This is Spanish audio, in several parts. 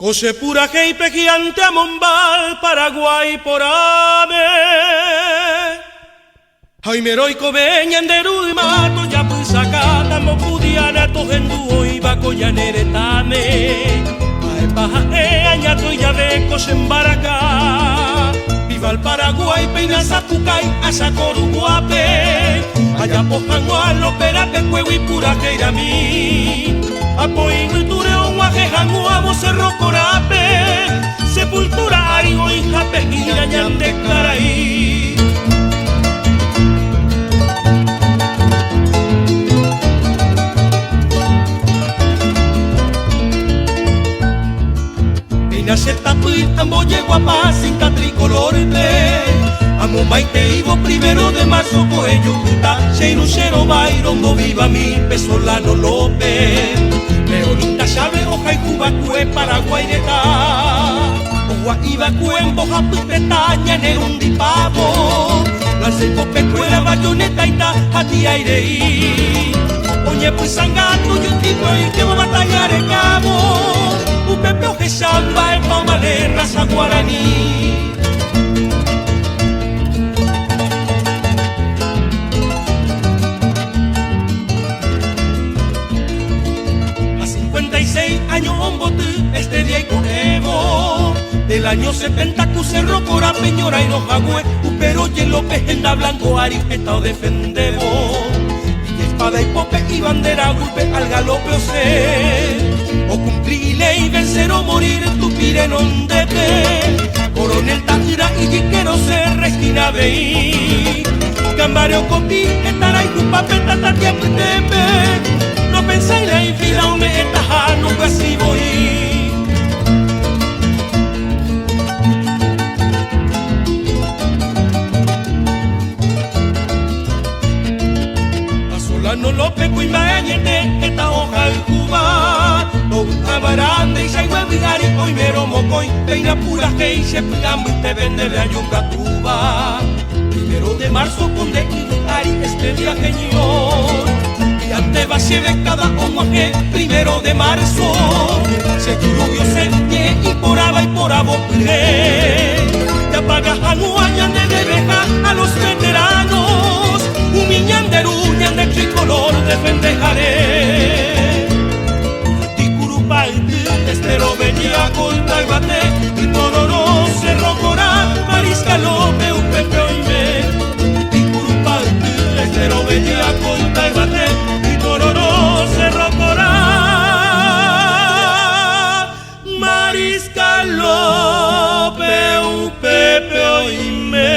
Cose pura que gigante a Mombal, Paraguay por ave. Jaime Roico veñan de Ruimato, ya pues sacata, mo pudiana, tojendu y baco ya neretame. Ae paja añato ya de cose embaracá. Viva el Paraguay, peina Zapucay, asa Coruguape. Allá pojanguan, opera cuevo y pura que ir a mí. Apoy cultura, guajejanguamo, cerro corape. Sepultura, arigo y jape, y ñañan de caraí. Se tapuy, ambo llego a paz sin tricolorte. Amo maite ibo 1 de marzo coello puta. Cheiruchero bairondo viva mi Pesolano López. Leonita llave hoja y cubacue Paraguay de ta. Oja iba cuembo japutetaña nerundi pavo. La seco pecuera bayoneta y ta hati aireí. Oye pues sangato yo tipo y que va a batallar el cabo. Upepe oje samba en pama de raza guaraní. A 56 años hombote este día y conevo. Del año 70 Cerro Cora, Peñora y Rojagüe. Upero y el López, Genda Blanco, Ari, estado defendemos. Y espada y pope y bandera, golpe al galope o sé. O cumplir ley, vencer o morir, tu pirenón de pe. Coronel Tangira y Jiquero se resquina veí. Gambareo copi, estaray, cupapeta, tatia, putepe. No pensáis la infila o me etaja, nunca así voy. A Solano López, Cuimbañete, esta hoja al Cuba. Amarande y Saigüe Vigari, hoy mero mocoy, peina pura que y se pigambo y te vende de Ayuncatuba. 1 de marzo con de Vigari este día señor. Y antes va a ser de cada homoje 1 de marzo. Se lluvio se nie y por aba y por abo pire. Ya pagas anuañan de beja a los veteranos. Humiñan de ruñan de tricolor defendejaré. Estero venía colta y bate, y Tororó, Cerro Corá, Mariscal López, Upepe Oime. Y Curupante, Estero venía colta y bate, y Tororó, Cerro Corá, Mariscal López, Upepe Oime.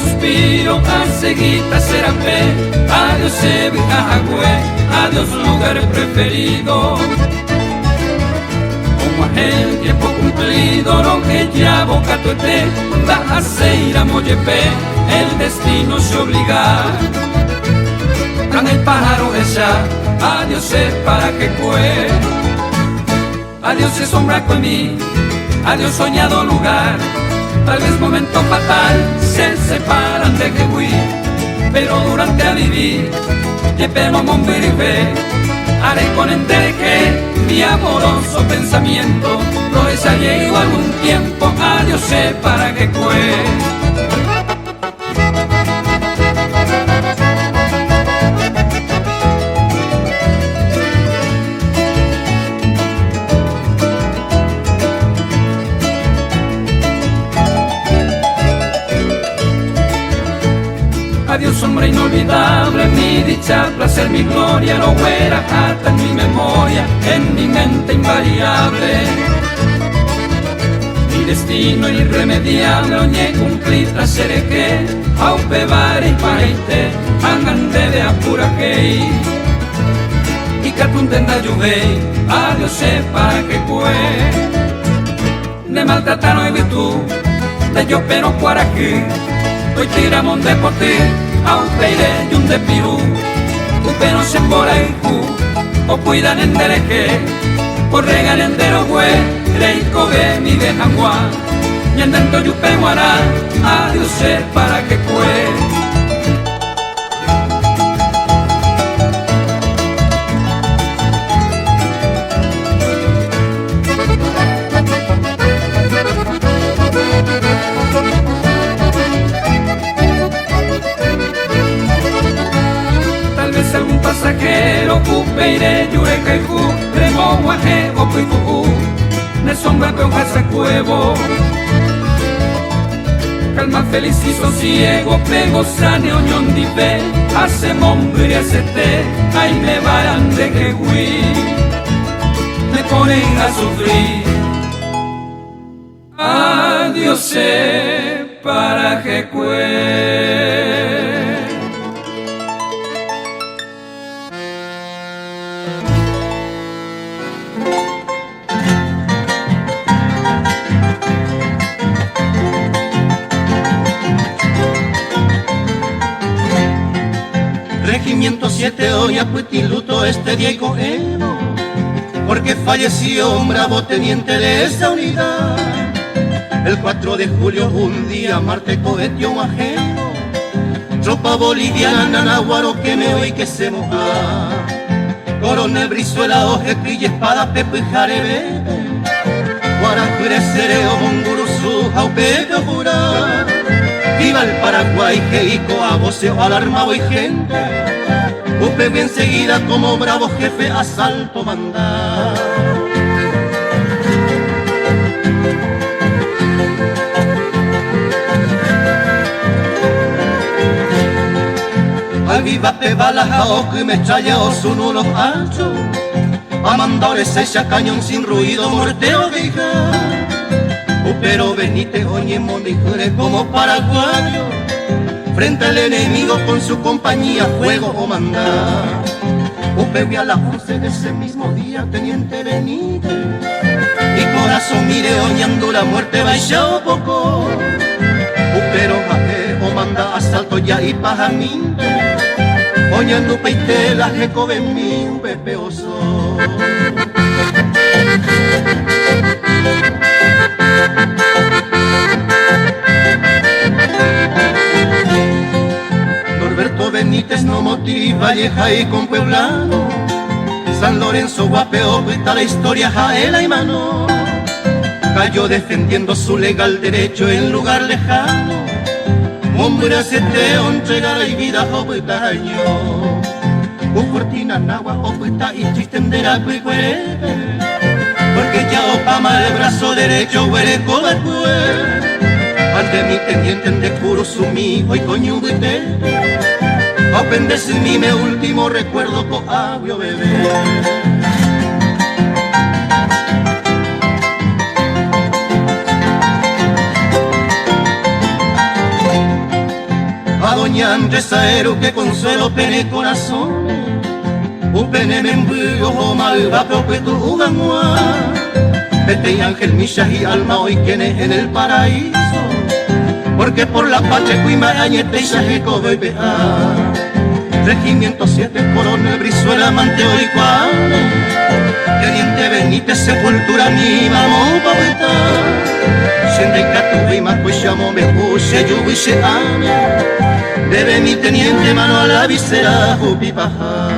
Suspiro, a seguita serapé, adiós Sevijajagüe, adiós lugar preferido. Como aquel tiempo cumplido, no que ya boca tuete, baja se irá mollepe, el destino se obliga. Tan el pájaro ella, adiós es para que fue. Adiós se sombra con mí, adiós soñado lugar. Tal vez momento fatal, se separan de que fui, pero durante a vivir, llevemos monbirife, haré con entere que mi amoroso pensamiento, no es llegado algún tiempo, adiós sé para que fue. Adiós hombre inolvidable, mi dicha, placer, mi gloria, no fuera hasta en mi memoria, en mi mente invariable. Mi destino irremediable, oñe cumplir trasere que, aupe vare y paite, angande de apura que y catuntenda lluvei, adiós sepa que fue. De maltratar no hay virtud, de yo pero por aquí. Hoy tiramos de por ti, a un peire y un de pirú, pero se embora en cu, o cuidan en dereje, o regan en derogüe, reico ve mi de jangua, y en dentro yupe guará, adiós para que cue. Algún pasajero cupeire yureca y ju remo guaje o cuicu ne sombra peonja se cuevo calma feliz y sosiego pego sane oñón dipe hace mombre hace te ay me varan de que hui me ponen a sufrir adiós para que cue. Regimiento 7 hoy luto este Diego Evo, porque falleció un bravo teniente de esa unidad. El 4 de julio, un día, Marte cohetió ajeno, tropa boliviana, náhuaro que me oí que se moja. Coronel Brizuela, Ojeque y espada, Pepe y Jarebe, Guarajure, Cereo, Monguruzú, Jaupe, Jura. Viva el Paraguay, Jeico, aboceo alarmado y gente. Upe enseguida como bravo jefe asalto mandar. Al viva te balajao que me chayao son unos anchos. A mandores ella cañón sin ruido, mortero de hija. Pero Benítez oye mondijure como paraguayo, frente al enemigo con su compañía fuego o mandar. Upe a las 11 de ese mismo día teniente Benítez, y corazón mire oñando la muerte baixao poco. Pero jaje o manda asalto ya y pajaminte, oñando peite la jeco ven mi pepeoso. Norberto Benítez no motiva Valleja y con Pueblano, San Lorenzo guapeo cuenta la historia Jaela y Mano. Cayó defendiendo su legal derecho en lugar lejano. Hombre se te entregará y vida jovetaño. Cortina nagua opuesta y chistendera cuicuere, porque ya opama el brazo derecho huele como el cue. Ante mi teniente de Curuzumí hoy coñuguite, apendece mi me último recuerdo co agua bebé. A doña Andrés Aero que consuelo pene corazón, un pene me embryo o mal va propeto uganua. Pete y Ángel Michas y Alma hoy quienes en el paraíso, porque por la patria cuima añete y sajeco voy a. Regimiento 7, Coronel Brizuela, Manteo y Cuane, Teniente Benítez, Sepultura, ni vamos pa' vuelta. Siente que tu y más pues llamo me puse yo y se ame. Debe mi teniente mano a la visera, jupipaja.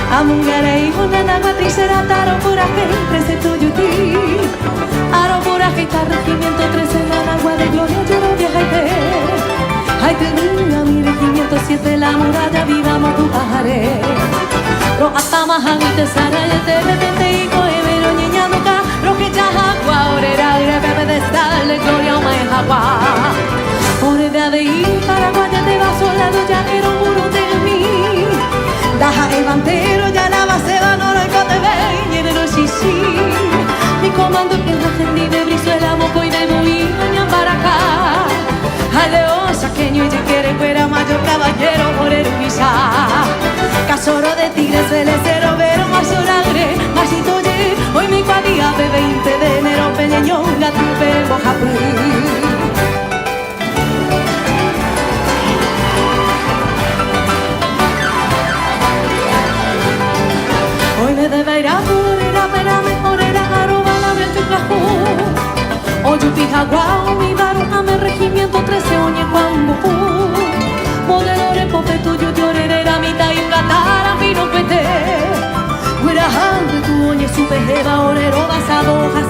Amungarei hunana matricera taro puraje, 13 tuyuti. Aro puraje y regimiento 13 en la agua de gloria, lloro vieja y te. Ay te mira mi regimiento 7 la muralla vivamos tu pajaré. Ro hasta mahamite sara y de repente y coevero niñando ca. Ro que ya agua orera greve de estarle gloria o mae agua. Ore de ir Paraguay te va solado ya era un muro de mí. Taja el bantero, ya la base va, no lo te ve, y en el xixi. Mi comando que es la gente de Brizuela, moco y de Buiña, para acá. Al león saqueño y si quiere fuera mayor caballero por el Ubisa. Casoro de tigre, celecero, vero, más oragre, más itoye. Hoy mi cuadilla de 20 de enero, peñeñón, gatupe, bojapú. Hoy me debe ir a purera, pera, mejorera, arroba la mente cajú. Hoy yo pija guau, mi daru, ame regimiento 13, oñe, cuambu. Modelore, popetu, yo llorerera, mitad y gatara, vino pete. Huirajante, tu oñe, su pejera, orero, basado, hojas,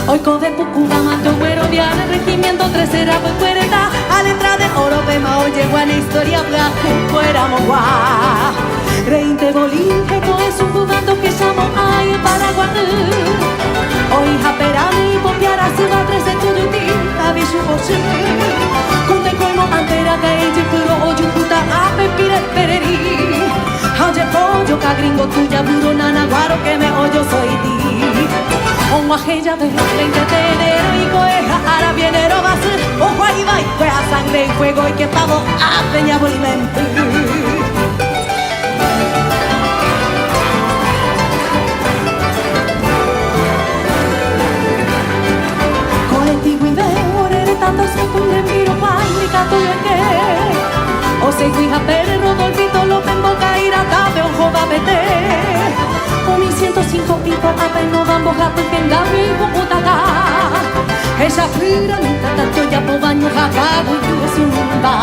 hoy code pucuba, manto, güero, viane, regimiento 13, era pues cuereta. A letra de oro, pema, oye, guana, historia, blanco, fuera, mogua. 20 boliche, es un jugando que llamo ahí en Paraguay. Hoy japerami, pompiara, se va 13 tuyuti, aviso poche. Conte colmo, antera, que ella puro, oye, puta, ape, pire, pereri. Oye, pollo, cagringo, tuya, puro, nanaguaro, que me oyo, soy ti. Omo ajeya de 20 de enero y coeja, ahora viene robas. Ojo ahí va y fue a sangre y fuego y que pavo, a peña, bolimento. Tanto se cumple miro pánica tuyo que o se cuija perro Rodolfito López Boca ir a tape ojo va a meter o mi 105 pico apenas vamos a pegar mi bocota esa fira nunca tanto ya po baño jacago y tu sumba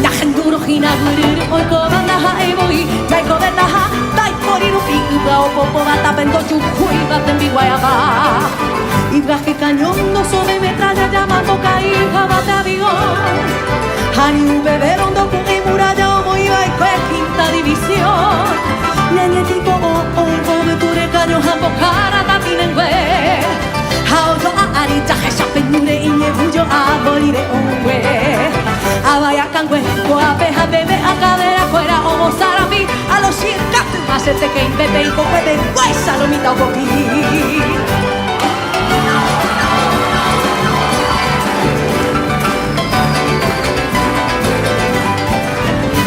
ya genduro gina gurir hoy cobanda ja voy ya hay cobeta ja dai por ir un pico o popo va tapendo chucuy va tembi guayaba y traje cañón, no sobre metralla, llamando caíja, bate avión. Hani un bebé rondo con y muralla, homo iba y fue quinta división. Ñañetico, cobertura, cañón, jambo, cara, tatinen, güey. Hao yo a arita, esa peñure, y ñebullo, a morir de un güey. A vaya cangüe, a peja, bebé, a cadera, fuera, homo, sarabi, a los circatos, más este que invete y cojuete, güey, salomita, o coquín.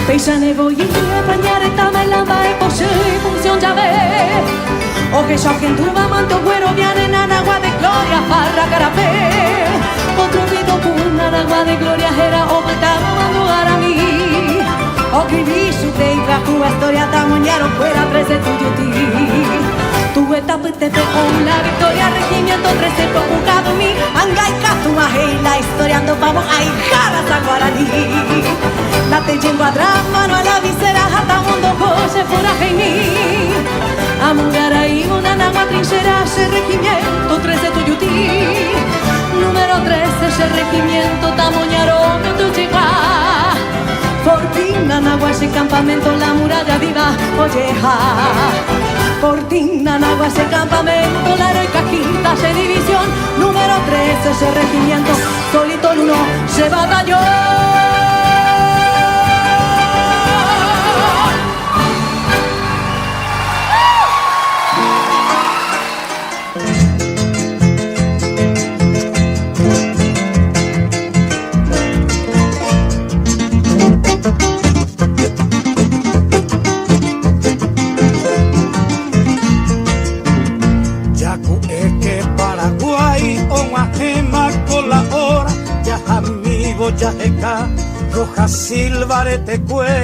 Peisane voy a bañar esta melamba, posee función ya ve. O que yo gente va manto güero, viene en agua de gloria, parra carapé. Otro grito con agua de gloria, era o me estaba mandando a mí. O que vi su teitra, tu historia, tamoñaron fuera 13 tuyo ti. Tu etapa te con la victoria, regimiento 13 con jugado mi. Angay, tu maje, la historia ando vamos a hijadas a Guaraní. La te llevo a drama, no a la visera, hasta mundo coche fuera geni. A Mungaraí, una nagua trinchera, ese regimiento 13 tuyutí. Número 13, ese regimiento, tamoñaro, que tú llegas. Fortina, nagua, ese campamento, la muralla viva, olleja. Fortina, nagua, ese campamento, la heroica quinta, ese división. Número 13, ese regimiento, solito el uno, se batalló. Ya eka roja silbarete cue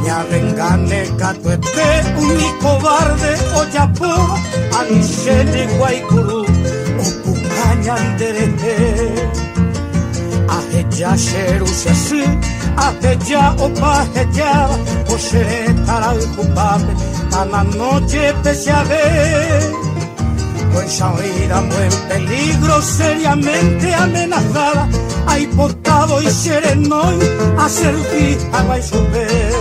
ña vengane catuete uni cobarde o yapu anishene guaicuru o pucaña anderete aheya sheru shasi aheya opaheya o shere taral jupabe tana noche pese a ver pues ahora en peligro seriamente amenazada. Hay portado y serenoi a servir a la chover.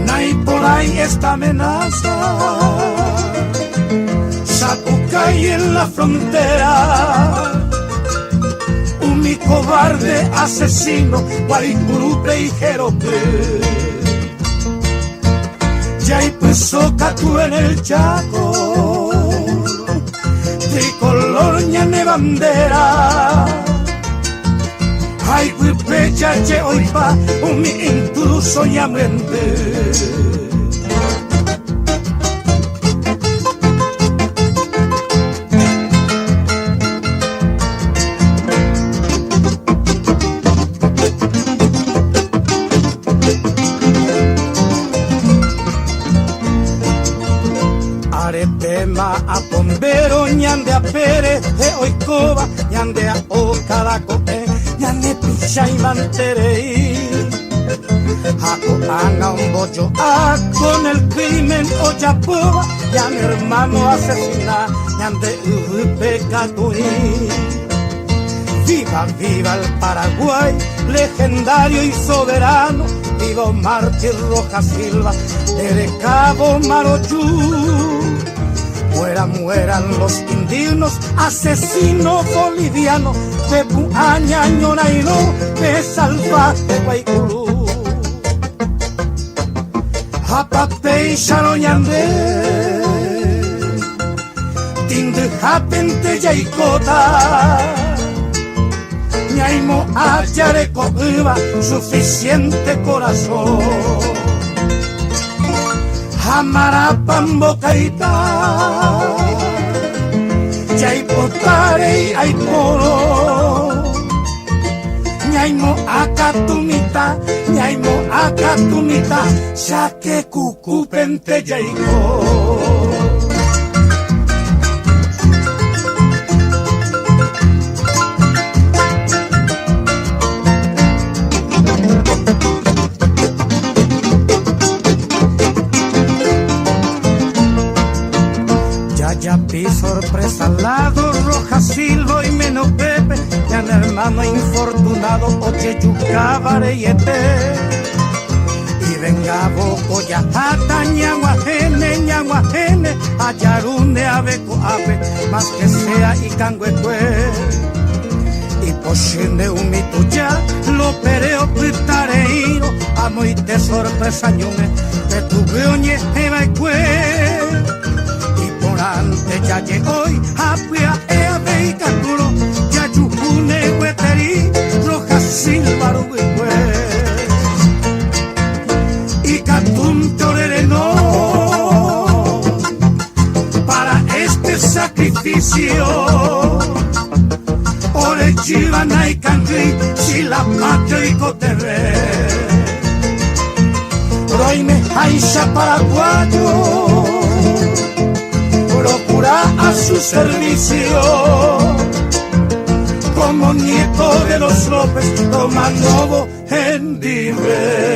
Nay por ahí esta amenaza. Sapucay en la frontera. mi cobarde asesino, Guaricurupe y Jerope. Ya hay pesoca tú en el Chaco, tricolor ñane bandera. Ay, huipecha che oipa, mi intruso ñamende. Aretema a bombero, ñande a Pérez de Oicoba, ñande a Ocadacoe, ñande picha y manterei. Jaco anga un bocho con el crimen o chapoba, ya mi hermano asesina, ñande pecatuí. Viva, viva el Paraguay, legendario y soberano, viva Mártir Rojas Silva, de Cabo Marochú. Mueran los indígenas, asesinos bolivianos, de Puaña, Ñonaino, de salvaje Guaycurú. Japape y Charoñandé, Tinde Japente Yaicota, Ñaimo Ayareco Iba, suficiente corazón. Amarapambo Caita, Yaipotare y Aiporo, Ñaimo Acatumita, Ñaimo Acatumita, Saque Cucupente Yaico. Yapi sorpresa al lado, Rojas Silva y Meno Pepe, ya el hermano infortunado, Oche Yucabare y Ete. Y venga Boco ya hata ñaguajene, Ayarune abeco abe, más que sea y canguecue. Y poshine umito ya, lo pereo pitareiro, amo y te sorpresa ñume, que tu beoñe eva y cue. Ante ya llegó y apia ea veicaturo, ya yujune hueteri, Rojas Silva rubique. Y catum torereno, para este sacrificio, ore chivana y cangri, si la patria y coterre. Roime Aisha paraguayo, procura a su servicio, como nieto de los López, Tomanovo en Dive.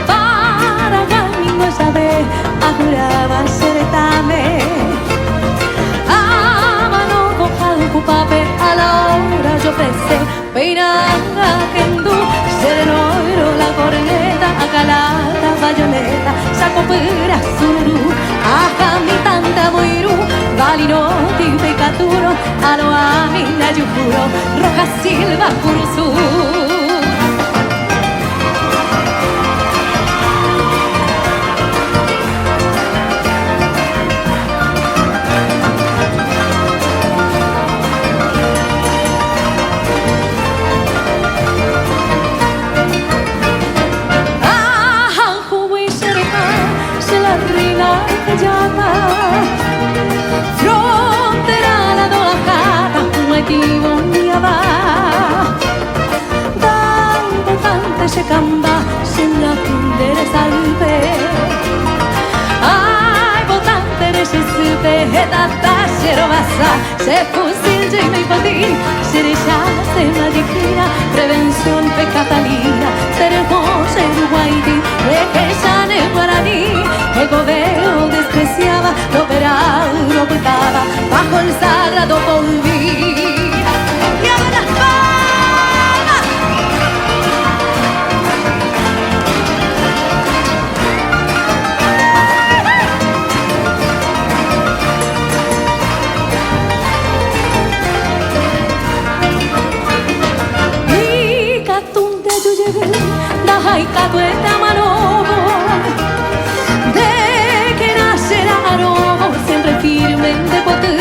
Para ganingo sabe aguraba seretame amano bojan cupape a la hora yo ofrece peina kendu serenoiro la corneta acalata bayoneta saco pura suru aja mi tanta moiru valino tipe caturo alo a mi la yujuro Rojas Silva curusu. Fronterana do la cata, un equivo mia va. Tanto tante se camba, sembra tundere salve. Ai, votante de se peheta tachero basa, se fusil de mi potín, se rechaza en la digna, prevención pecatalina, seremos en Uruguay, requesan en Guaraní, el gobierno despreciaba, lo verá, lo ocultaba, bajo el sagrado polvillo. Y ahora las palmas. Y catunde yo llegué, da y catueta mano, de que nacerá robo, siempre firme de poder.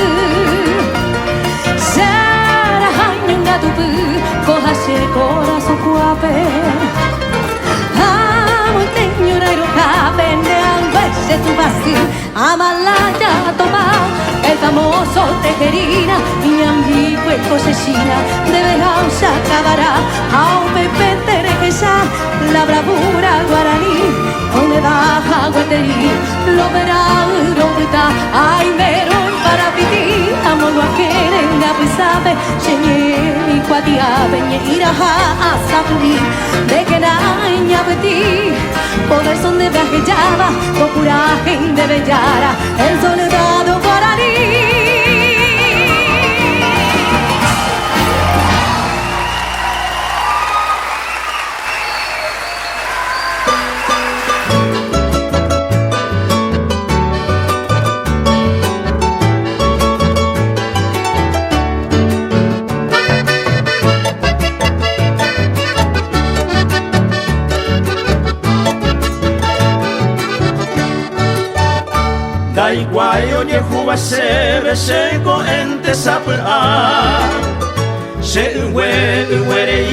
Coja el corazón cuape, amo el señor Aerocape, de ambese tu vacío, amalaya toma, el famoso tejerina, y ambigüe cosechina, de verano se acabará, a un pepe terequesa, la bravura guaraní, donde baja guaterí, lo verá, lo grita, ay mero para pitir, amo lo quieren a pisabe, cheñe y cuatiabe, ñe iraja a sapuri, de que naña beti, poder son de viajellaba, curaje de bellara, el soldado guaraní. Guayo ni juba se bese ko ente sapra se uere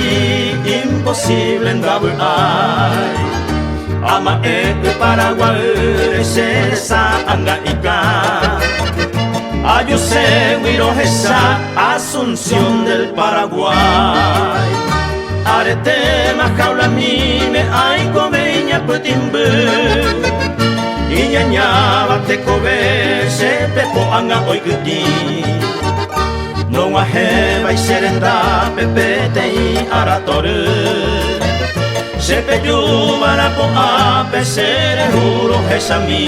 imposible ndabu ai ama Paraguay se sa anga ika ayo se wiro esa Asunción del Paraguay arete majaula mine ay coveña putimbe Iñañaba te cobe se pepo anga oikuti No waheba y serenda pepe te i aratore Se peyu barapo ape sere juro jesami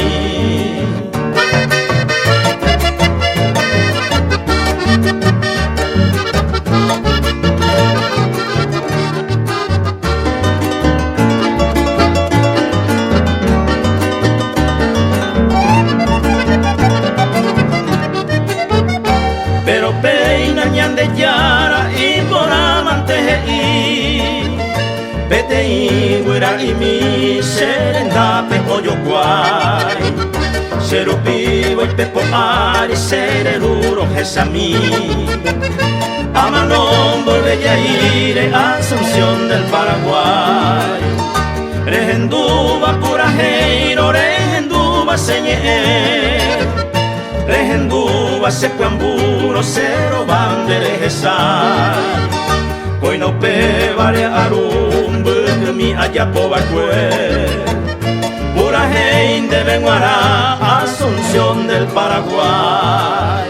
de yara y por amante Pete y guira y mi serenda pepo yo guay Cero pivo y pepo ari sereruro jesami Amanon volve ya ir Asunción del Paraguay Regenduba pura heiro regenduba señe Regenduba se cuamburo cero bandere jesai Koi no pe vare arumbu mi ayapo bakue Pura hein de Benguará Asunción del Paraguay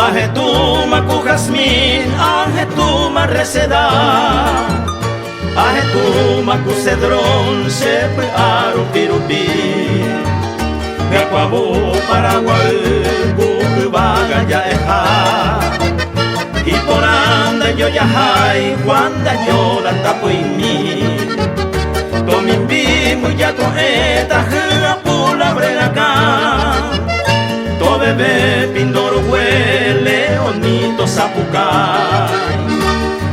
Ajetuma cu jazmín, ajetuma reseda Ajetuma cu cedrón, sepe arupirupi Gacuabu Paraguay, cucubaga ya eja Y por anda yo ya hay, cuanda yo la tapo y mi Tomimbi muy ya toeta, jera pula bregaca To bebé pindoro huele onito sapucay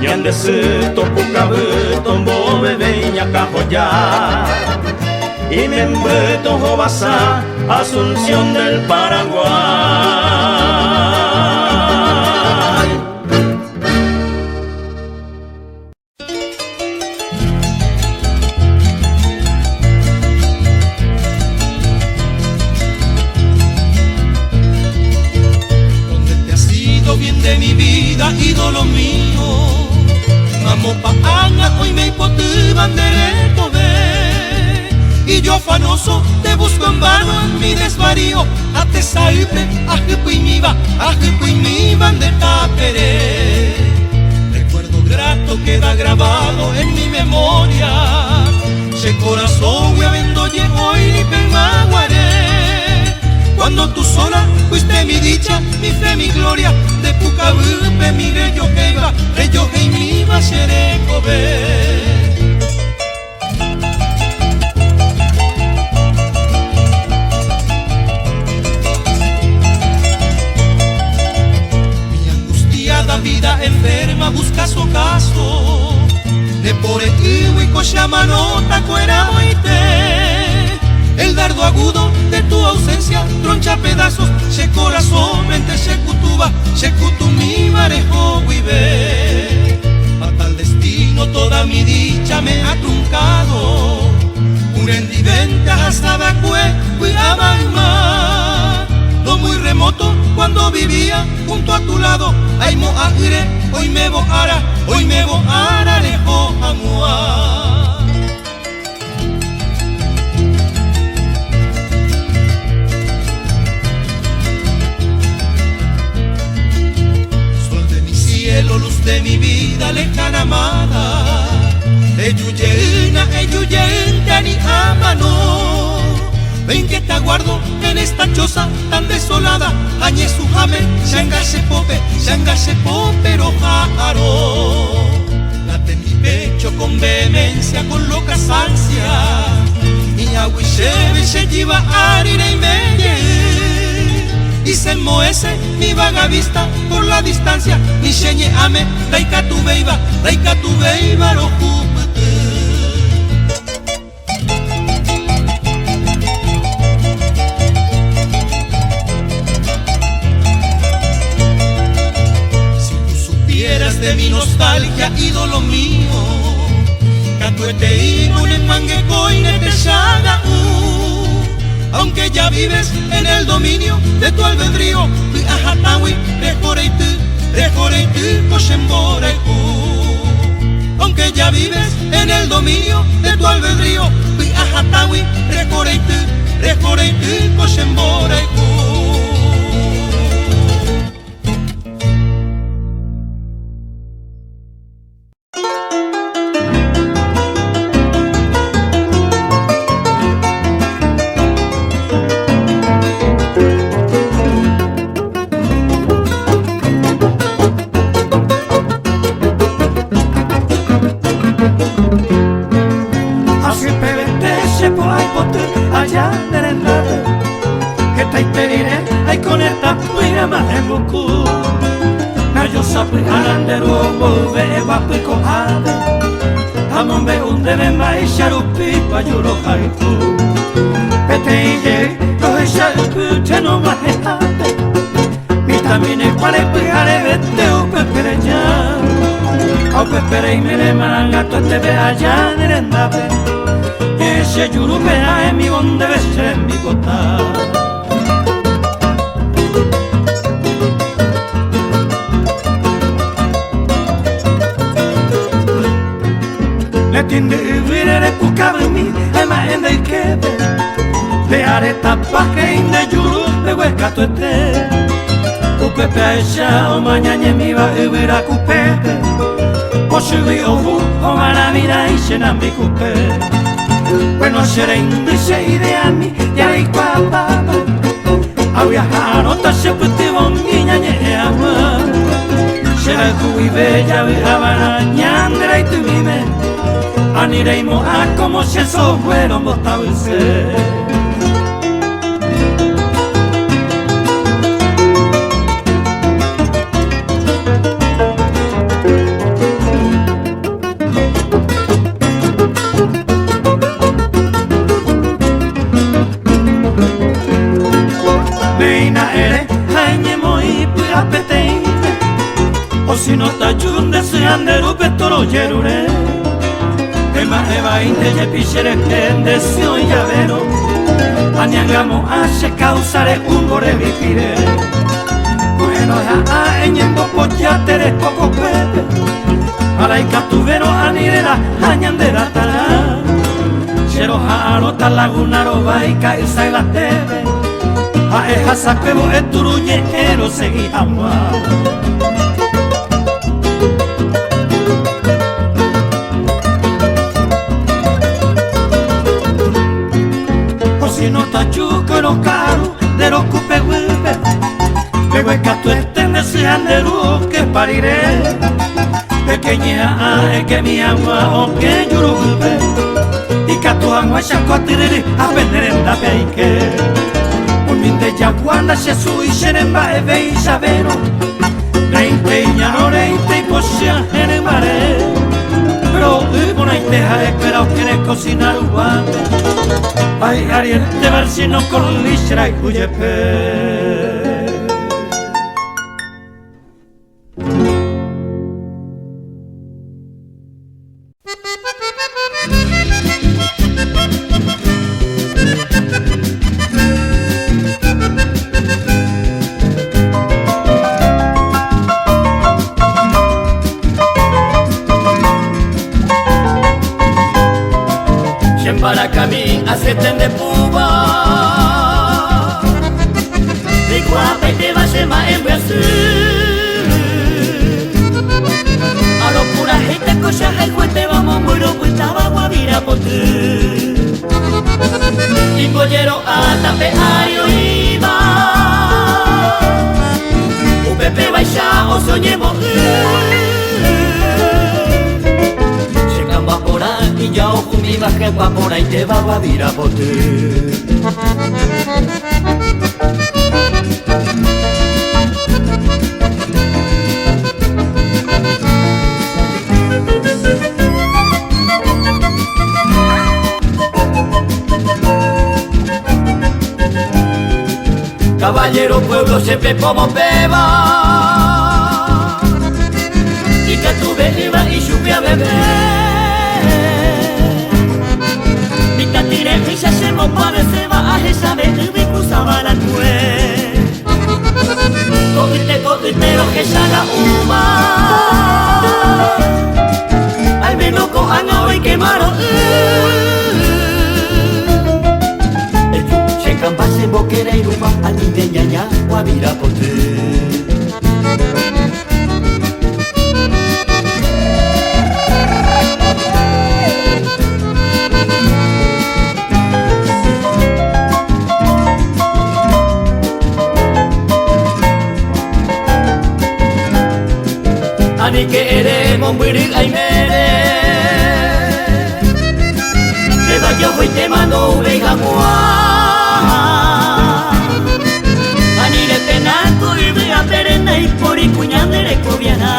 Ñande se topucabe tombo bebé ñaca joya Y me embeto jobasa Asunción del Paraguay lo bien de mi vida, ídolo mío. Mamo pa anga, hoy me hipote bandereto ve. Y yo afanoso te busco en vano en mi desvarío. Ate saipe, ajepo y mi bandera peré. Recuerdo grato queda grabado en mi memoria. Se corazón huevendo llegó y ni penmaguaré. Cuando tú sola fuiste mi dicha, mi fe, mi gloria. De Pucabupe mi reyo que iba, reyo que mi iba seré cober. Vida enferma busca su caso. De por el y cochamanota cuera moite. El dardo agudo de tu ausencia troncha pedazos. Se corazón mente se cutuba, se cutumi marejo vive. A tal destino toda mi dicha me ha truncado. Un endivente hasta vacue cuidaba más. Lo muy remoto cuando vivía junto a tu lado. Ay mo agre, hoy me voara lejos amua. Sol de mi cielo, luz de mi vida, lejana amada. Eyuyeina, ni amano. Ven que te aguardo en esta choza tan desolada. Añe su jame, shangase pope, rojaro. Late mi pecho con vehemencia, con locas ansias. Y aguishebe se lleva arire y meye. Y se enmohece mi vaga vista por la distancia. Ni sheñe ame, laika tu beiba, roju. De mi nostalgia, ídolo mío, catuete y no en mangue coine te shaga. Aunque ya vives en el dominio de tu albedrío, ajatawi, rejoreitú, cochemboreku. Aunque ya vives en el dominio de tu albedrío, ajatawi, rejoreitú, cochemboreku. Perei me maranga tu te ve allá de rendabe. Ese yurupea en mi bonde besé en mi gota. Le tiende vivere de pucabe mi ema en de quede. De areta paje in de yuru de huesca tu te. Upepe aisha o mañana mi va vivir a cupepe. Oshuri ovu, omara vida y llena mi cupe. Bueno, seré indice ideami, ya hay guapa. A viajar, otra se puede niña ama. Será tu y bella, viajaba ñandra y tu vive. Anireimo a como si eso fuera un botavise. Si no te ayudan deseando petoro yerure. El más eva inte ye pichere deseo y llavero. Añangamos a se causare un bore vivire. no es eñendo pochateres poco pepe. Araika tubero anirera añandera tara. Chero jaro talagunaro baika isaila tebe. Aeja sakebo eturuye ero segi ama. Cocino tachuco no caro de los cupe huepe. Luego es que tú estén deseando que pariré. Pequeña es que mi agua o que yurube. Y que tu agua ya cotirere a vender en la peike. Un minde ya guanda se su y se nemba e ve y sabero. Reinte y no reinte y posia en el mare. Pero una inteja espera que ne cocinar guante. Ay ariel de ver si no corlishra y cuyepe. Para camí acepten de puba de guapa y te va a ser más en Brasil. A lo pura gente cosa el juez vamos muy pues estaba guavira por ti. Y bollero a tapeario iba. UPP vaya o soñemos. Y ya ojo mi baja por ahí te va a vir a bote. Caballero pueblo siempre como beba. Y que tu beba y lluvia a beber. Y ya se me parece va a esa vez y me cruzaba la nube. Cogite lo que ya la uma. Al menos cojan hoy quemaron. El checan pase boquera y rumba a ti de ñaña guavira por ti. Ni queremos morir ay mere. Te vaya hoy te mando uveja mua. Ani de tenaco y vea perena y por y cuñadere coviana.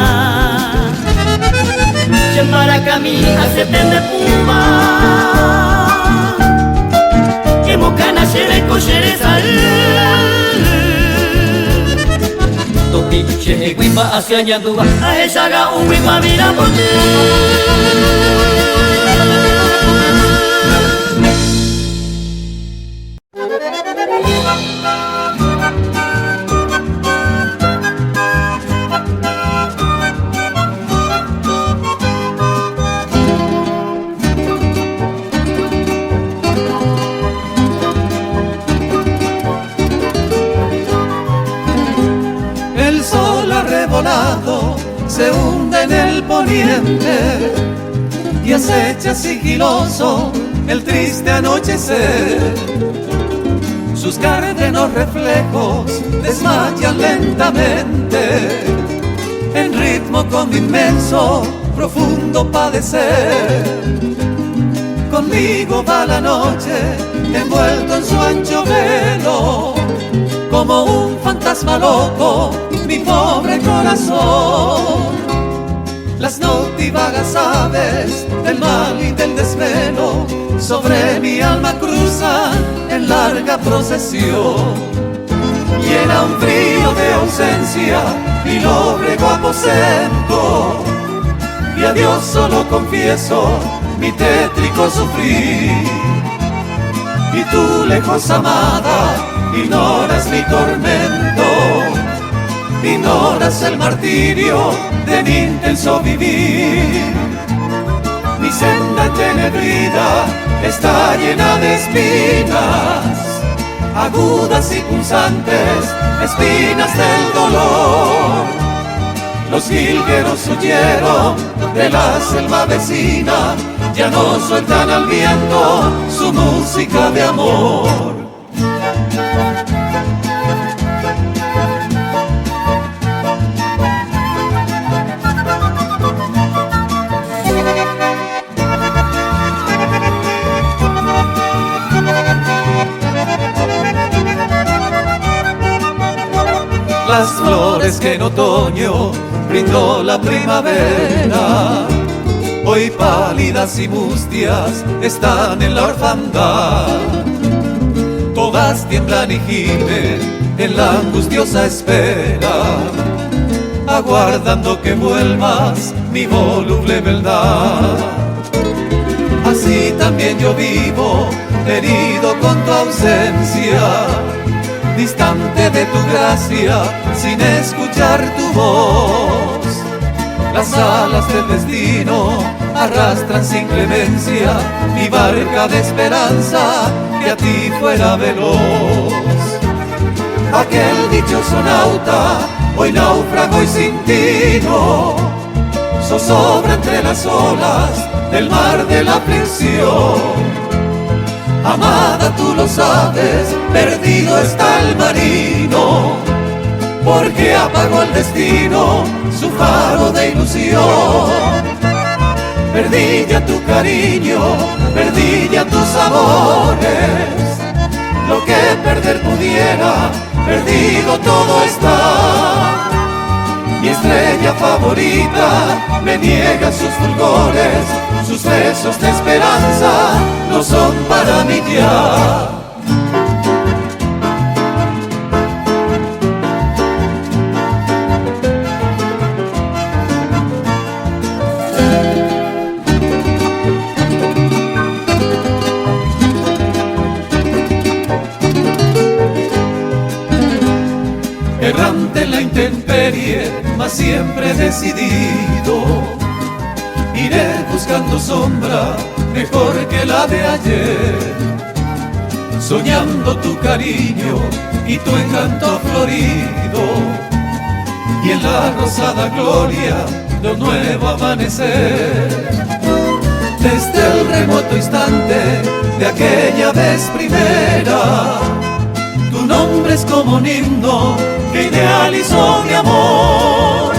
Para camí acepten de puma. Que mocana se le cocheré Che guimba hacia Ñandúa, a esa haga un guimba mira por ti. Se hunde en el poniente y acecha sigiloso el triste anochecer. Sus cárdenos reflejos desmayan lentamente en ritmo con inmenso, profundo padecer. Conmigo va la noche envuelto en su ancho velo, como un fantasma loco mi pobre corazón. Las noctivagas aves del mal y del desvelo sobre mi alma cruzan en larga procesión. Llena un frío de ausencia mi lóbrego aposento, y a Dios solo confieso mi tétrico sufrir. Y tú, lejos amada, ignoras mi tormento, ignoras el martirio de mi intenso vivir. Mi senda entenebrida está llena de espinas, agudas y punzantes, espinas del dolor. Los jilgueros huyeron de la selva vecina, ya no sueltan al viento su música de amor. Las flores que en otoño brindó la primavera, hoy pálidas y mustias están en la orfandad. Todas tiemblan y gimen en la angustiosa espera, aguardando que vuelvas mi voluble beldad. Así también yo vivo, herido con tu ausencia, distante de tu gracia, sin escuchar tu voz. Las alas del destino arrastran sin clemencia mi barca de esperanza que a ti fuera veloz. Aquel dichoso nauta, hoy náufrago y sin tino, zozobra entre las olas del mar de la aflicción. Amada, tú lo sabes, perdido está el marino, porque apagó el destino su faro de ilusión. Perdí ya tu cariño, perdí ya tus amores, lo que perder pudiera, perdido todo está. Mi estrella favorita me niega sus fulgores, sus besos de esperanza no son para mí ya. Errante en la intemperie, mas siempre decidido, iré buscando sombra mejor que la de ayer, soñando tu cariño y tu encanto florido, y en la rosada gloria de un nuevo amanecer. Desde el remoto instante de aquella vez primera, tu nombre es como un himno que idealizó mi amor,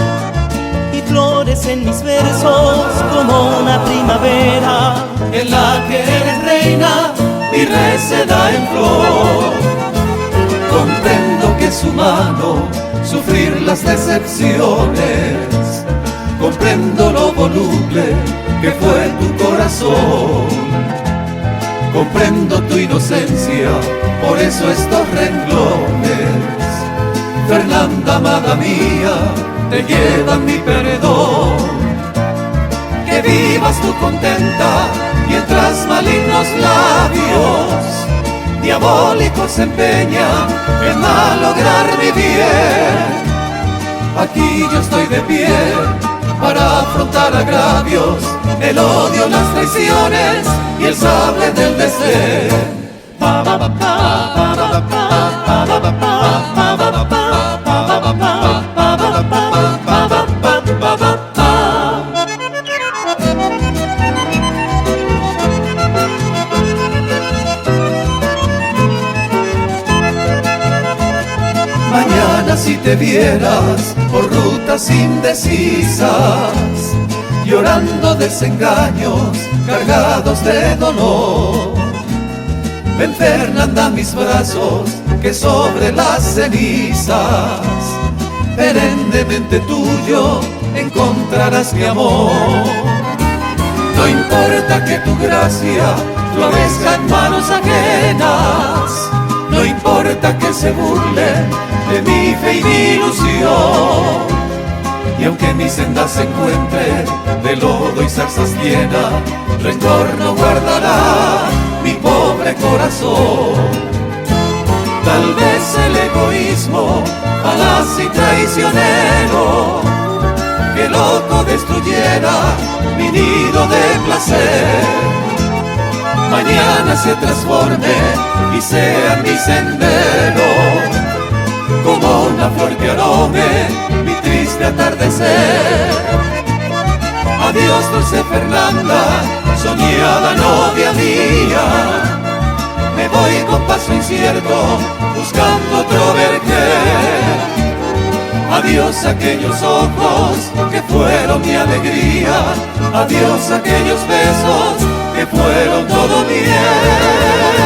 y flores en mis versos como una primavera en la que eres reina y receda en flor. Comprendo que es humano sufrir las decepciones, comprendo lo voluble que fue tu corazón, comprendo tu inocencia, por eso estos renglones, Fernanda, amada mía, te llevan mi perdón. Que vivas tú contenta mientras malignos labios diabólicos se empeñan en malograr mi bien. Aquí yo estoy de pie para afrontar agravios, el odio, las traiciones y el sable del desdén. Mañana si te vieras por rutas indecisas, llorando desengaños cargados de dolor, ven Fernanda a mis brazos que sobre las cenizas perennemente tuyo encontrarás mi amor. No importa que tu gracia florezca en manos ajenas, no importa que se burlen de mi fe y mi ilusión, y aunque mi senda se encuentre de lodo y zarzas llena, rencor no guardará mi pobre corazón. Tal vez el egoísmo, falaz y traicionero, que loco destruyera mi nido de placer, mañana se transforme y sea mi sendero, como una flor que arome mi triste atardecer. Adiós, dulce Fernanda, soñada novia mía, me voy con paso incierto, buscando otro vergel. Adiós aquellos ojos que fueron mi alegría, adiós aquellos besos que fueron todo miel.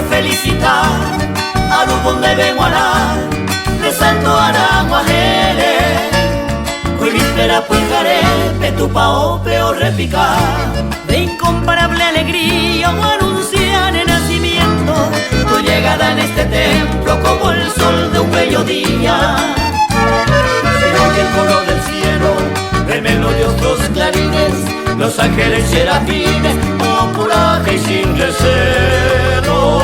Felicitar a Rubón de Beguaná, de Santo Aranguajere, Cuivíspera Puijaré, Petupao, Peo Repicar. De incomparable alegría o anunciar el nacimiento, tu llegada en este templo como el sol de un bello día. Se oye el coro del cielo, de melodiosos clarines, los ángeles serafines, con coraje y sin recelo.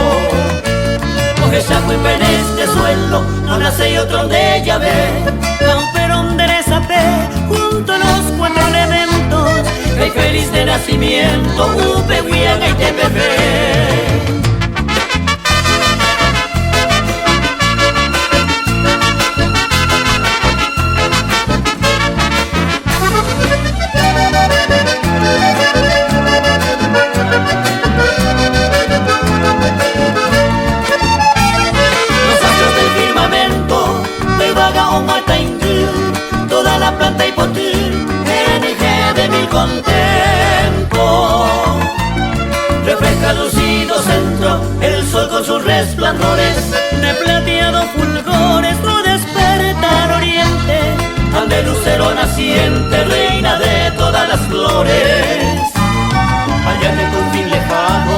Coge saco y ven este suelo, no nace y otro de llave. Camperón de Rezapé, junto a los cuatro elementos, rey feliz de nacimiento, Upe, Huianga y Tepepe. Toda la planta y potir, energía de mil contento. Refleja lucido centro, el sol con sus resplandores, de plateado fulgores, lo desperta al oriente, ande lucero naciente, reina de todas las flores. Allá en tu fin lejano,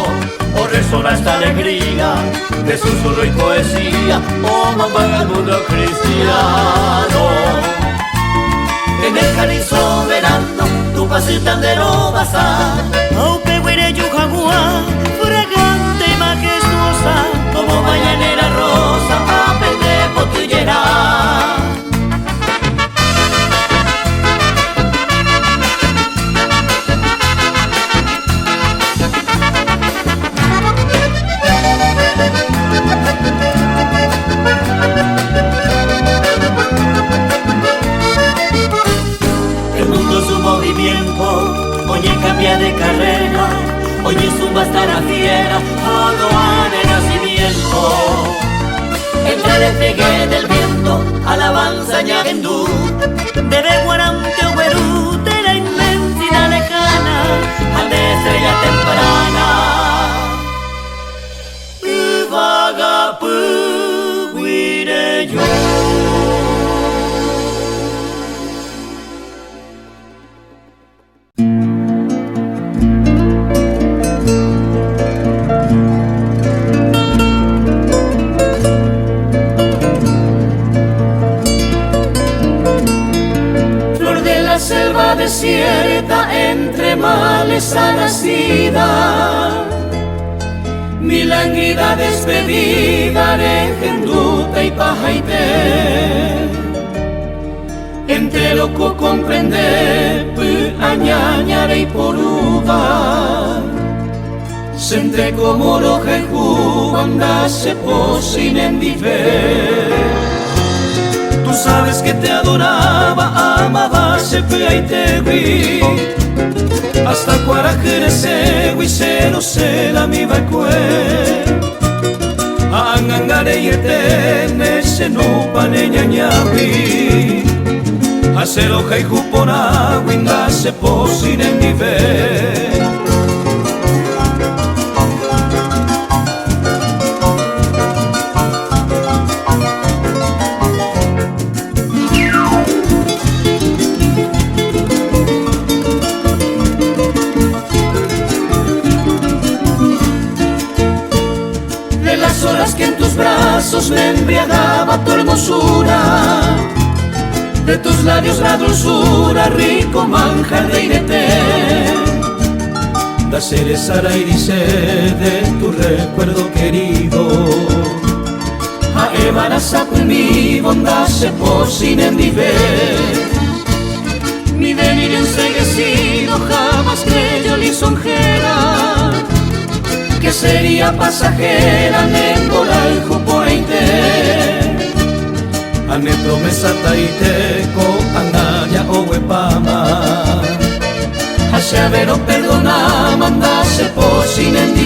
oh resona esta alegría, de susurro y poesía, oh mamá del mundo cristiano. En el cáliz soberano, tu pasitandero basá, Aupe, Huire, Yujagua, fragante y majestuosa, como mañanera rosa, papel de potillera. Oye, cambia de carrera, oye, zumba hasta la fiera, Odoan el nacimiento. Entra el despegue del viento, alabanza ñagendú, de Beguarante o Guerú, de la inmensidad lejana, ande estrella temprana. Vagapu, guire yo. Selva desierta entre maleza nacida, mi lánguida despedida de genduta y pajaité. Entre loco comprender, pu añañare y poruba, sente como rojeju anda se posin en viver. Tú sabes que te adoraba, amaba, se pega y te vi. Hasta cuarajere se no se la mi balcue. Angangare y etene se no paneña ñavi. Hace loja y jupona, winda se posin en viver. besos me embriagaba tu hermosura, de tus labios la dulzura, rico manjar de inete. Da cereza irice de tu recuerdo querido. A Eva sapo mi bondad se posina en mi delirio enseguecido jamás creyó lisonjera, que sería pasajera nembola el jupointe. Ane promesa taiteco anaya o huepama, hacia vero perdona mandase posina en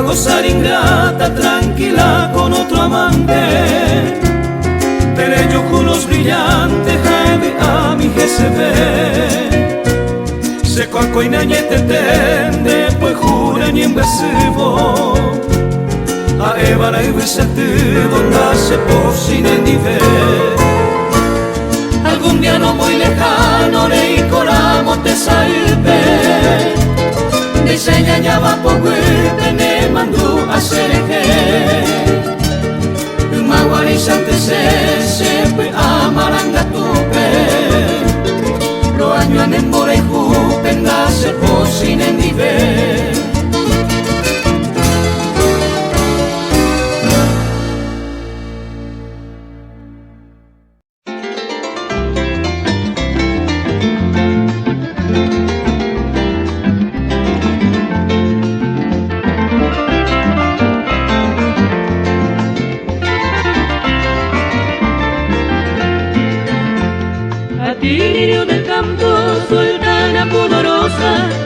gozar ingrata, tranquila con otro amante. Pero culos brillantes, jaime a mi GCB. Seco a coinañete tende, pues jura ni en besivo. A Eva la ibisete, donde se posina en algún día no muy lejano, le coramos te salve. Diseñaba por huepe, me mandó a Cereje. Maguarizante se fue a Marangatupe. Lo año en Embora y Jupe, en la se posina en nivel.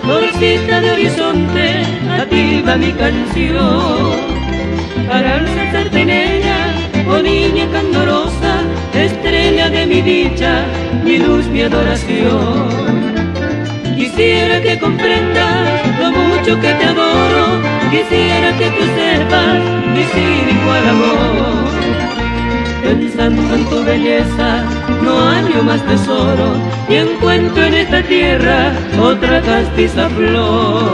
Florcita de horizonte, a ti va mi canción. Para alzarte en ella, oh niña candorosa, estrella de mi dicha, mi luz, mi adoración. Quisiera que comprendas lo mucho que te adoro, quisiera que tú sepas mi sin igual amor. Pensando en tu belleza, no hallo más tesoro, y encuentro en esta tierra otra castiza flor.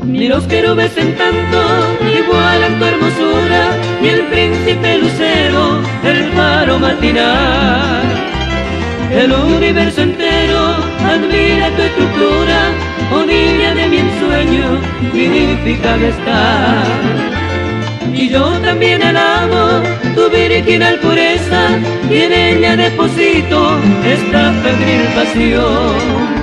Ni los querubes en tanto igualan tu hermosura, ni el príncipe lucero, el faro matinal. El universo entero admira tu estructura, oh niña de mi ensueño, dignifica al estar. Y yo también alabo tu virginal pureza, y en ella deposito esta febril pasión.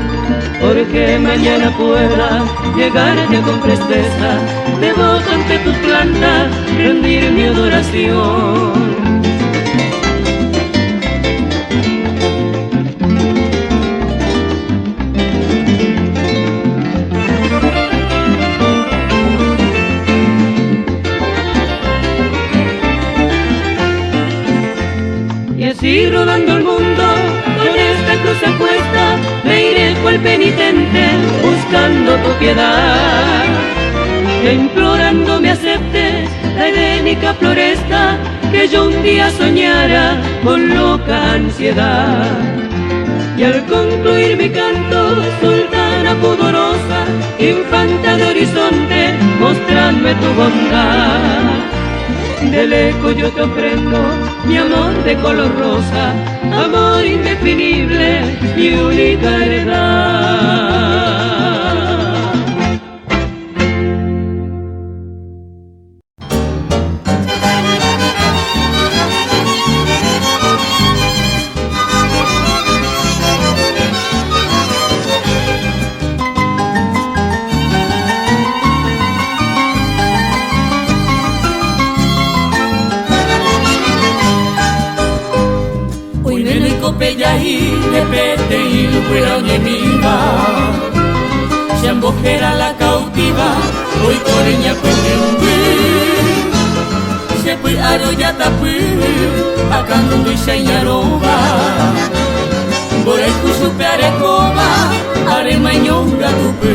Porque mañana pueda llegarte con presteza, debo ante tus plantas rendir mi adoración. Y así rodando el mundo, con esta cruz apuesta, me iré cual penitente, buscando tu piedad. E implorando me aceptes la edénica floresta, que yo un día soñara con loca ansiedad. Y al concluir mi canto, sultana pudorosa, infanta de horizonte, mostrarme tu bondad. Del eco yo te ofrendo mi amor de color rosa, amor indefinible y única heredad. Peyahi de pete y huela oñemiva, Xambojera la cautiva, hoy coreña puetembu. Xepui aroya tapu, akandu y xeñaroba. Borai kusupe arekoba, aremañonga tupe.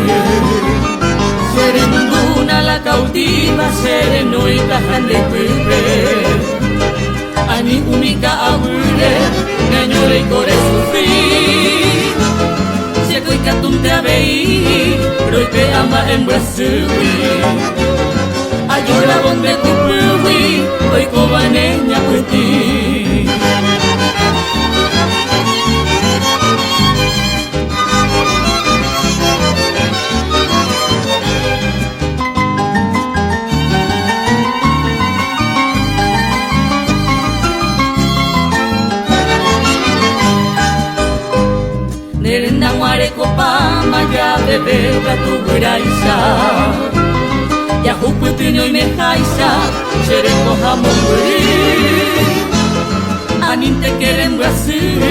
Serenduna la cautiva, sereno y tajande pupe. Ani umika abure, ngañore y core sufrir. Sekoy katumte abei, roipe ama en brasui. Ayora bonde kupui, hoy kobaneña puti. Copa maya de vega tu buraisa ya huputinho y mejaisa xerengo jamón anin te queren Brasil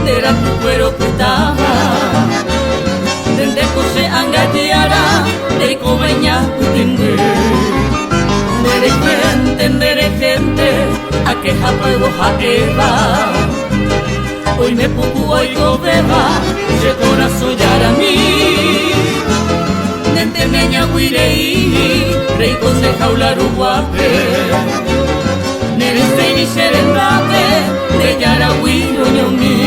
nera tu cuero putaba dende cose angatiara de cobeña putimbe nere gente a que japago jaeva hoy me pupu hoy cobeba se corazón yara mi nente meña guirei rey cose jaular uguape nere seini serendate de yara guiro ñomi.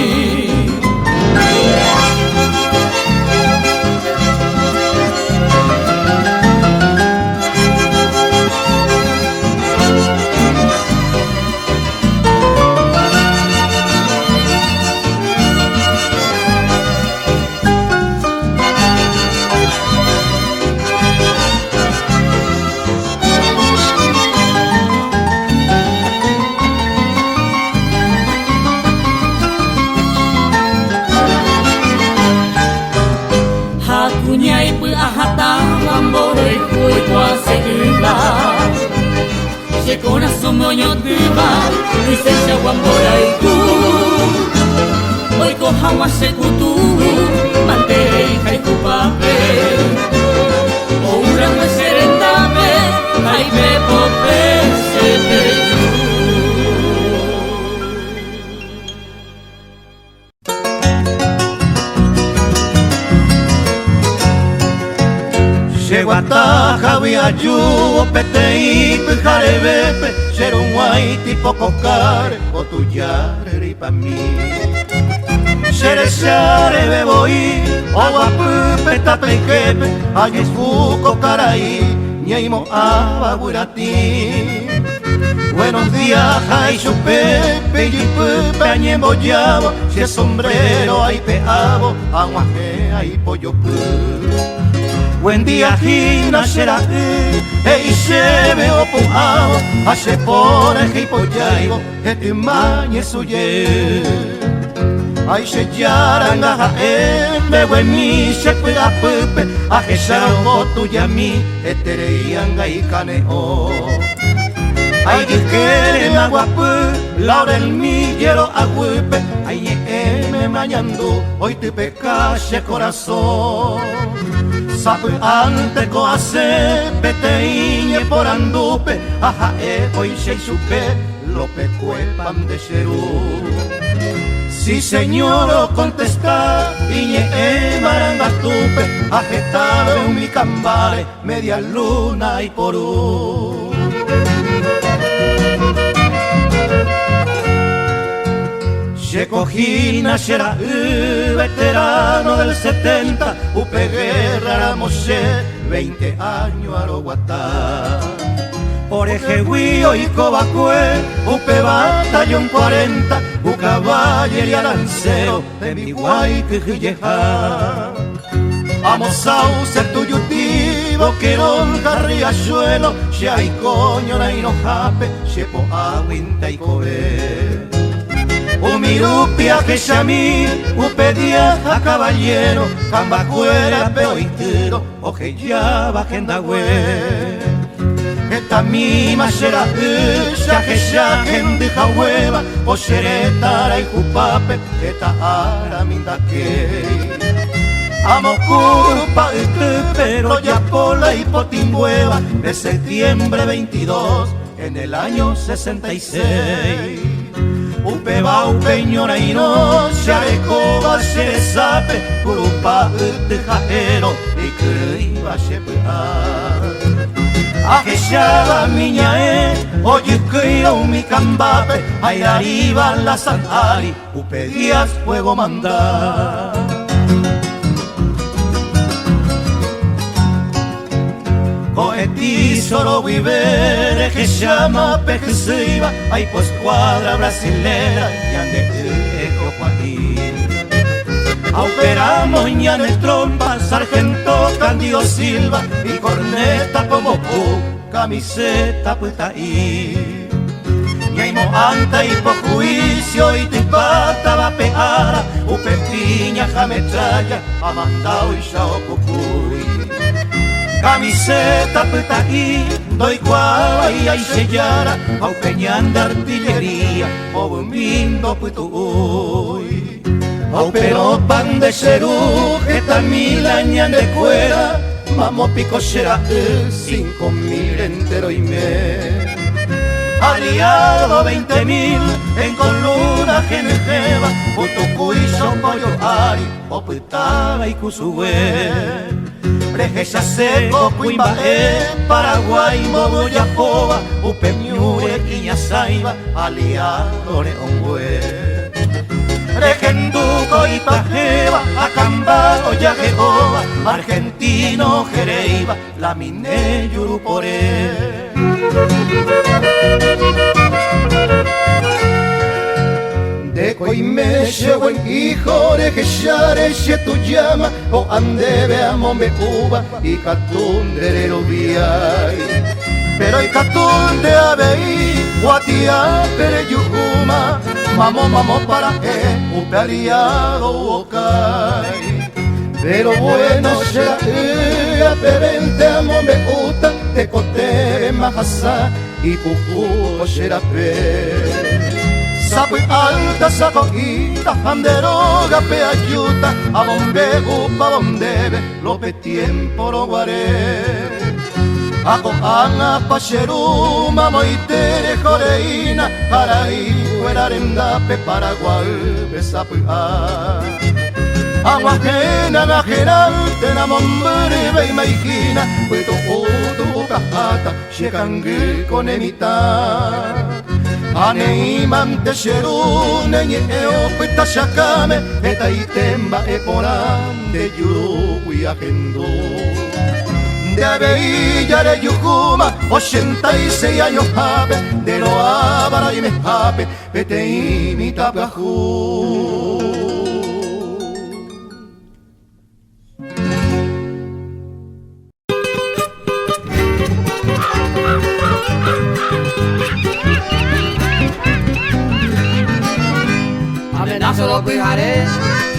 Se corazón moño tiba, dice se guambora y tú. Hoy coja se kutu, manteja y cupape. O un ramo serendame, ay bebo pese Guataja viayu petei pijarebepe xerunguay tipo cocare o tuyare pa mi xerexare beboí o guapupe tapequepe ayes fuco caraí ñeimo abaguirati. Buenos días, ay chupepe y pupe añembollabo si es sombrero ay peabo aguaje ay pollo pu. Buen día, Gina, será e se veo pujao, hace por el hipoyaibo, que te mañe suye. Ay, se yaranga, me buen mi se pueda pupe, a que salgo tuya mi, etereianga y caneo. Ay, que quieren agua pu, laurel mi hielo aguipe, ay, me mañando, hoy te pecase corazón. Sabe ante coase peteiñe por andupe aja hoy se supe lo pecuepan de Cerú. Sí señor contesta iñe marangatupe ajetado en mi cambale media luna y porú. Se cogina será veterano del 70, upe guerra ramosé 20 años a lo guatá. Por ejeguío y cobacue, upe batallón 40, u caballería lancero de mi guay que gilleja. Amos a ser tuyo tivo que ronca riachuelo, si hay coño na inojape, si po aguinta y cobe. Umirupia que xamí, upedia a caballero, cambacuera peoitero, o que ya bajendagüe. Esta mima será esa que ya gendeja hueva, o xeretara y jupape, esta ara minda que. Amo Curupa, pero ya por la hipotimbueva de septiembre 22 en el año 66. Upeba upeñora y no se arecoba se sabe Curupa tejajero y criba se aquella miña oye que mi cambape ahí arriba la santari upedías fuego mandar. Coeti solo vivere que llama pejesiva hay poscuadra brasilera y ande eco Joaquín. Operamos ñanes trompas, sargento Candido Silva y corneta como camiseta puesta ahí. Ñaimo anta y po juicio y tipata va peara, upe piña jametralla, amandao y chao cucuy. Camiseta puesta ahí, doy cuava y hay sellara, au peñan de artillería, o bombindo putuy. Oh, pero pan de cerú, que también la ñan de cuera, mamo picochera, 5.000 entero y me. Aliado 20.000 en coluna genejeva, Utucuizo, pollo ari, opitaba y cusubé. Prejecha seco, cuimbaé, Paraguay, Mogoyapoa, Upeñure, Iñazaiba, aliado leongue. Regenduco y Pajeva, Acambado, Yajehoa, Argentino, Jereiba, la Miné, Yuruporé. De Coimeche, buen hijo de Jeshare, tu llama, o andebe a Mombecuba y Catunderero Viay. Pero y Catunde Abei, Guatia, Pereyujuma, Mamo para upe aliado uokai. Pero bueno será perente amo me uta te cote majasa y pupu será pe. Sapo alta sapo ita panderoga pe ayuta a bombe upa bondebe lope tiempo lo guaré. Ako ana pacheru mamo itere joreina Paraí fuerarenda pe Paraguay besapuá. Agua ajena na gerante na mombre ve imagina puedo otro cajata llegangue con emita. Ane imante cheru nenye eo pita chacame eta itemba e porande yuru y agendo. De Aveilla de Yucuma, 86 años jape, de lo ábara y me jape, vete y mi tapajú. Amenazo los pijares,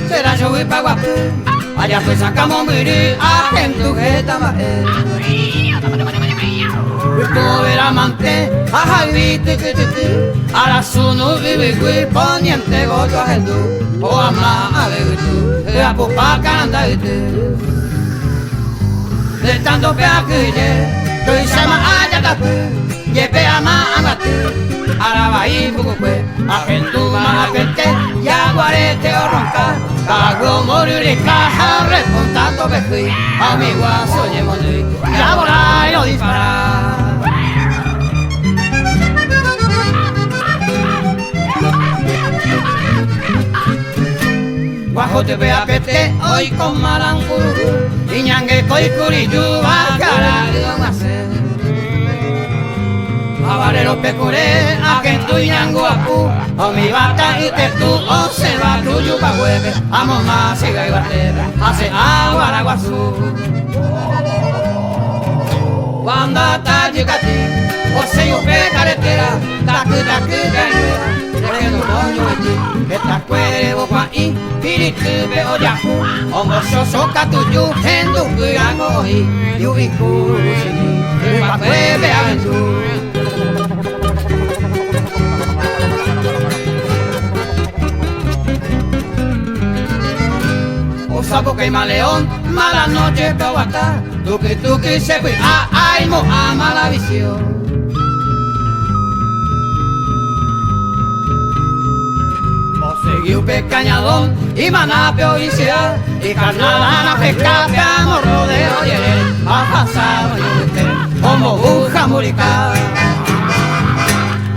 será yo y paguapé. Allá pues sacamos miri, a gente sujeta maé. Tú verás mante, a javite que te a la sunu vive gui poniente goto a gente. O ama a ver tú, a pupa cananda y te. De tanto pea que ye, tú y sama allá tapé, ye pea ma amate. Arabaí bucupé, a gente ma gente, ya guarete o ronca. Cago morir y caja, repontando vejí, amigo soñé morir, ya volar y no disparar. Guajo te vea pete, hoy con malanguru, y ñangue coi curiyu, a cara de don hacer. Abarero pecuré, a que tu ñangu apu, o mi bata y te tú, observa tuyo pa' hueve, amo más siga y batera, hace agua al aguazú. Cuando hasta llegati, o se yupe carretera, tacu cañera, requendo coño de ti, esta cuervo pa' i, piritu be o yaku, ongo sosoka tuyo, hendu cuyango hi, yubiku sini, pa' hueve aventura. sapo queima león, mala noche pehuacá, tuki se fue, ay mo a mala visión. Seguiu pecañadón y manapeo y sea y carnalana pesca peamos rodeo y el pasado y como buja murica.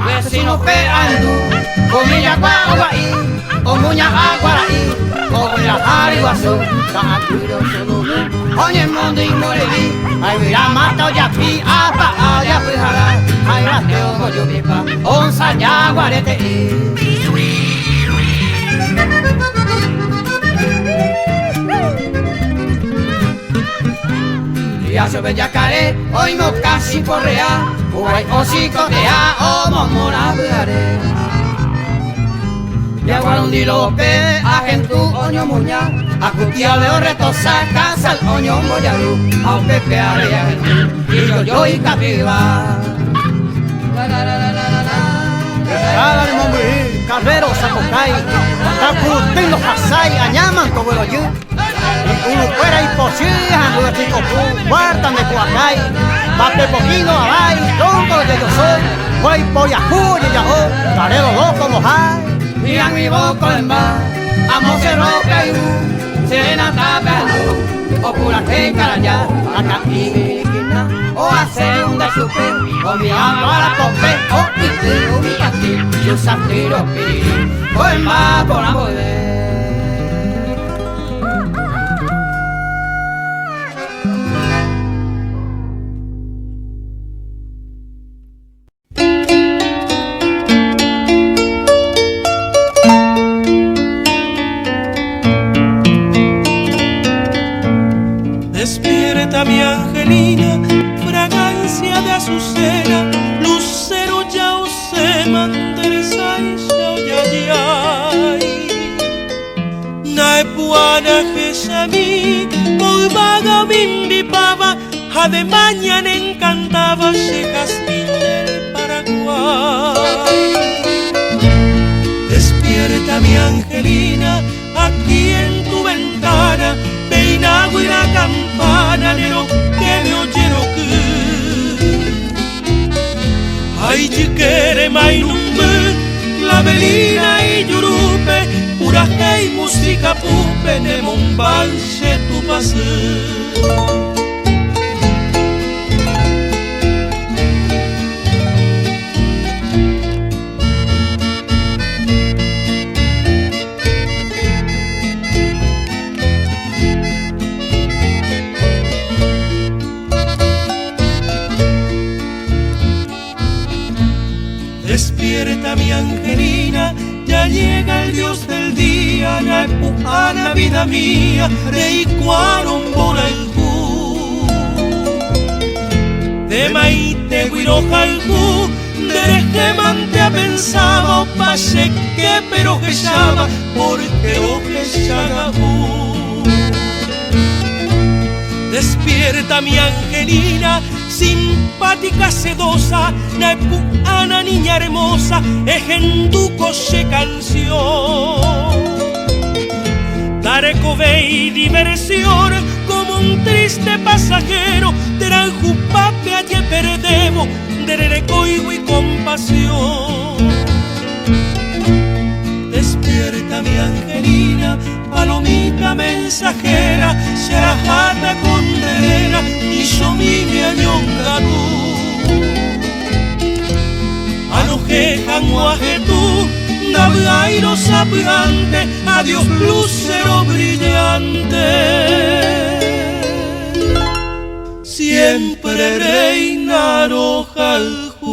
Vecinos peando, comilla guaguaí, comuña aguaraí, comuña ariguazú, cacuiro solo, oye el mundo y morerí, ay mira mata ya pi, apa ya pijara, ay rateo moyupipa, onza ya guarete. Ya se ve yacaré, oímos casi correa, guay o psicotea, o momora bujaré. Ya guarundi lope, agentú, oño muña, acutia de orretosa, casa el oño moyaru, a un pepe are agentú, y yo y capiva. Cada mombre, carrero, sacocay, tacutengo, jasay, añaman, como el oyu. Uno fuera y posija, los chicos guardan de cuacay, bate poquino alay, tronco de yo soy, voy por yajú y yahó, carrero loco mojay. Miran mi boca en bar, amo se roca y serena tapando, o pura que carayá, acá y o hacer un desupe, o mi alma a la pompe, o mi castillo, y un santiro pi, o el mar por amor de. Despierta mi angelina, fragancia de azucena, lucero ya se manderesa y yayay. Naepuana jesami, por vaga bindipaba, de mañana encantaba ese jazmín del Paraguay. Despierta mi angelina, aquí en tu ventana, peinagua y la campana de lo que me oyeron que ay chiquere mainumbe la velina y yurupe pura y música pupe de monbalche tu pase. Despierta mi angelina, ya llega el Dios del día, la empujana vida mía, de Icuarombola el Ju. De Maite Guiroja el Ju, de Gemante a pensaba, o pase que pero que llama, porque o que Xagajú. Despierta mi angelina, simpática, sedosa, naepuana, niña hermosa, ejenduco se canción. Tareco ve y diversión, como un triste pasajero, teranjupape allí perdemos, derecoigo y compasión. Despierta mi angelina, palomita mensajera, serajata condena, y somime añonga tú. Anojejan guajetú, nablairo sapiante, adiós lucero brillante. Siempre reina roja el Ju.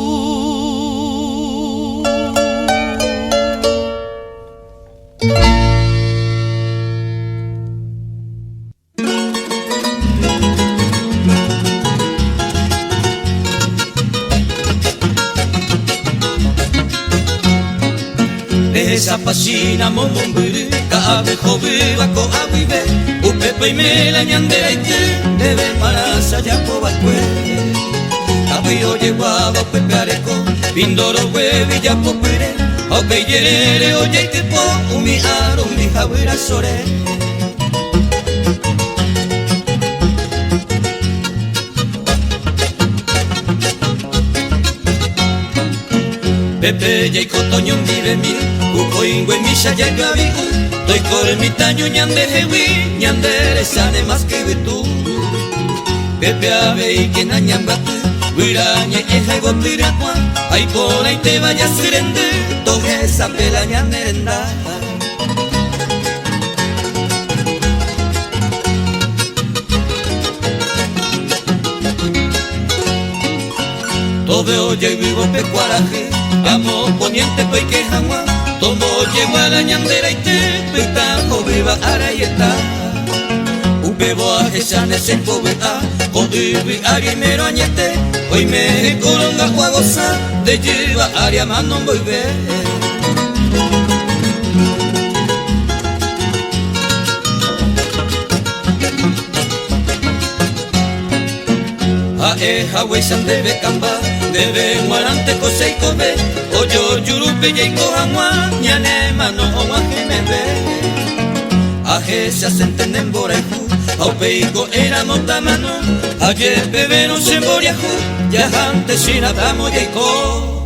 Esa pasina momomburu, cabe joveva ko avive, upepa y mela ñandera y te, debe para saya po balcue. Cabe oye guava pepe areco, pindoro huevi ya po pere, o que yerere oye te po, umi aro mi jawira sore. Pepe y cotoño vive mi Ucoingüe mi shaya gabiku Doy corre mi taño ñande hewi Ñandere sane más que tú Pepe ave y que nañambatu Wirañe eja y botiracua Ay por ahí te vayas serende Toge esa pela ñanerenda Todo oye vivo pecuaraje Amo poniente pey que jamás Tomo llego a la ñandera y te Petajo viva arayeta Ubebo a jesane se poveta Con ubi aria y mero añete Hoy me coronga guagosa De lleva aria mano voy ver Aeja huesan debe camba Debe guarante cose y cobe Oyo yurupe y cohamua Ñane mano o ajemebe Aje se asenten en boreju Aupeico era montamano Aye bebe no se boriaju Ya antes sin atamo y co